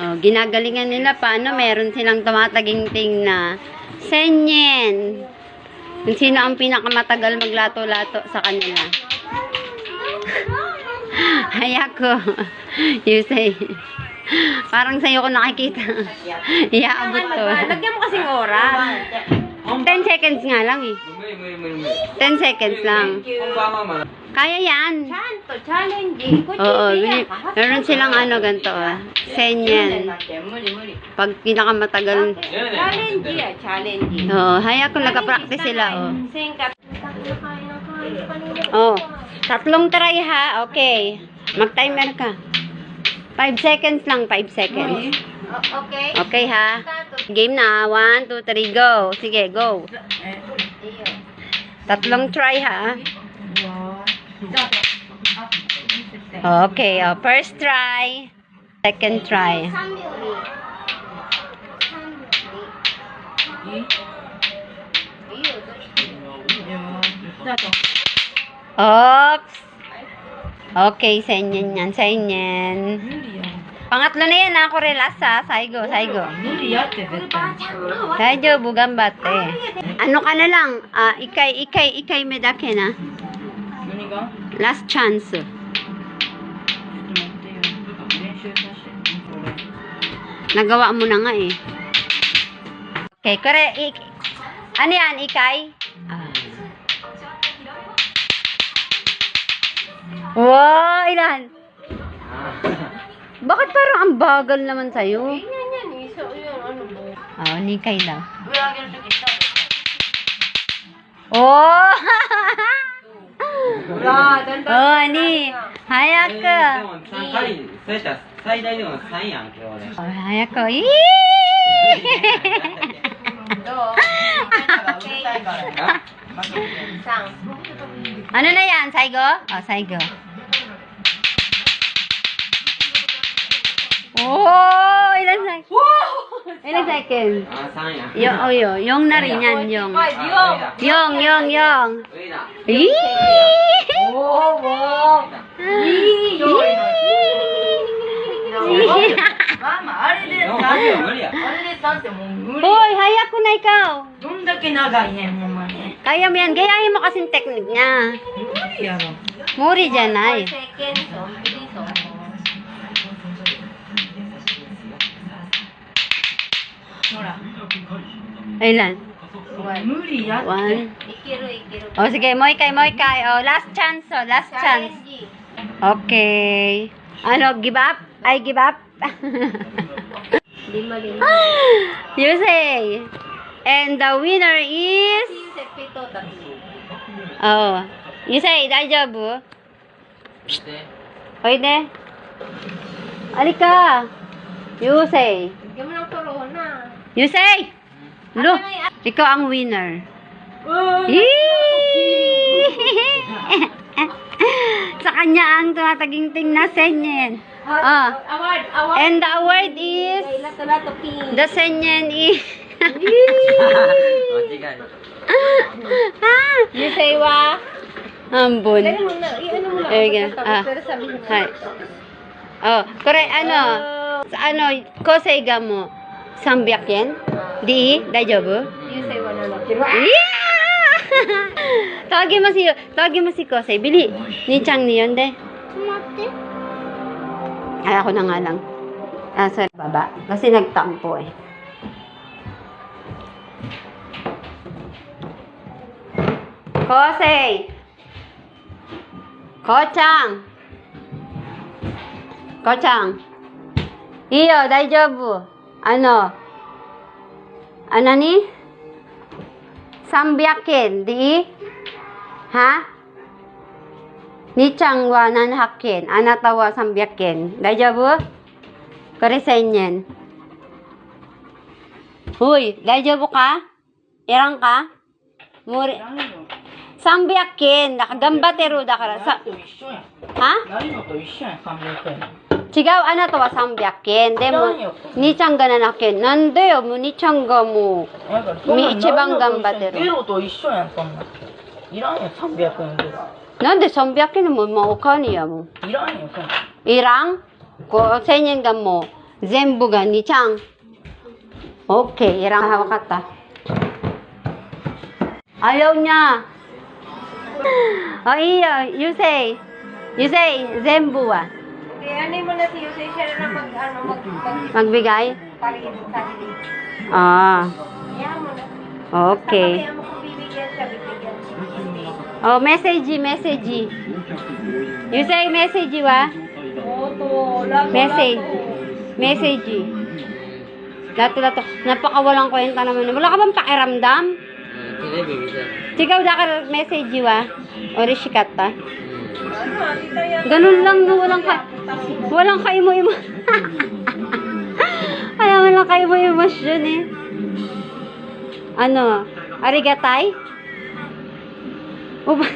Oh, ginagalingan nila paano meron silang tumataginting na senyen. Kung sino ang pinakamatagal maglato-lato sa kanila. Hayako. You say. Parang sa'yo ko nakikita. Iaabot to. Lagyan mo kasing oras. 10 seconds nga lang eh. 10 seconds lang. Kaya yan. Chanto, challenge. Oo, meron silang ano ganito senyen. Pag pinakamatagal. Challenge ya, challenge. Oo, Hayako nagka-practice sila oh. 3 try ha. Okay. Mag-timer ka. 5 seconds lang, 5 seconds. Okay. Okay ha. Game na. 1, 2, 3, go. Sige, go. 3 try ha. Okay, first try. Second try. Oops. Okay, senyen yan, senyen. Pangatlo na yan, ako relax ha. Saigo, saigo. Saigo, bugan bate. Ano ka na lang? Ikay medake na. Last chance. Nagawa mo na nga eh. Okay, kore, ano yan, ikay? Wow, ilan? Bakit parang ang bagal naman sa'yo? Yan. So, yun, ano mo? Oh, nikay daw. Oh! Oh, ni. Hayako. Oh, hayako. Ano na yan? Saigo? Oh, saigo. Oh, ilan seconds? Ilan seconds? Yung na rin yan, yung. Yung. Oh, wow. Mama, Hoy, Hayako na ikaw. Seconds. Kaya mo yan. Gayahin mo kasing technique niya. Muri dyan ay. Ilan? 1. Oh, sige. Moikay. Oh, last chance. Okay. Ano, give up? I give up? You say. And the winner is... Oh. You say, daijoubu? Oide. Alika. You say. You say. Look. Ikaw ang winner. Sa kanya ang tumataginting na senyen. And the award is... The senyen is... You say wa? Ambon. Hi. Oh, kore sa kosei ga mo 300 yen? Di? Daijoubu? Tawagin mo si Kosei. Bili. Ni Chang ni yun de. Ay, ako na nga lang. Sa baba. Kasi nagtampo eh. Kosei! Ko-chan! Iyo, daijoubu. Ano ni? 300 yen, di? Ha? Ni Chang wa 700 yen. Anata wa 300 yen. Daijoubu? Kore 1000 yen. Huy, daijoubu ka? Irang ka? Muri. 300 yen. Nakagambateru da kara. Ha? Chigaw, to wa 300 yen. Demo, ni Chang ga 700 yen. Nande yo, ni Chang ga mo ichiban gambateru. なんで300円もお金やもん。いらんこう1000円がもう全部が2ちゃん。Okay, irang hawak kata. Ayaw niya. Oh, iya, you say. You say, 全部は Kaya ano mo na si Jose, siya na magbigay? sarili. Ah, Kaya mo na. okay. Kaya mo kung bibigyan siya, bibigyan. Oh, message. You say message wa? Oto, lato. Message. Message. Lato. Napakawalang kwenta naman. Wala ka bang pakiramdam? Sigaw da ka message wa? Orishikata. Ganun lang no, walang kaimo-imo. Walang kaimo-emosyon eh. Ano? Arigatay? O ba?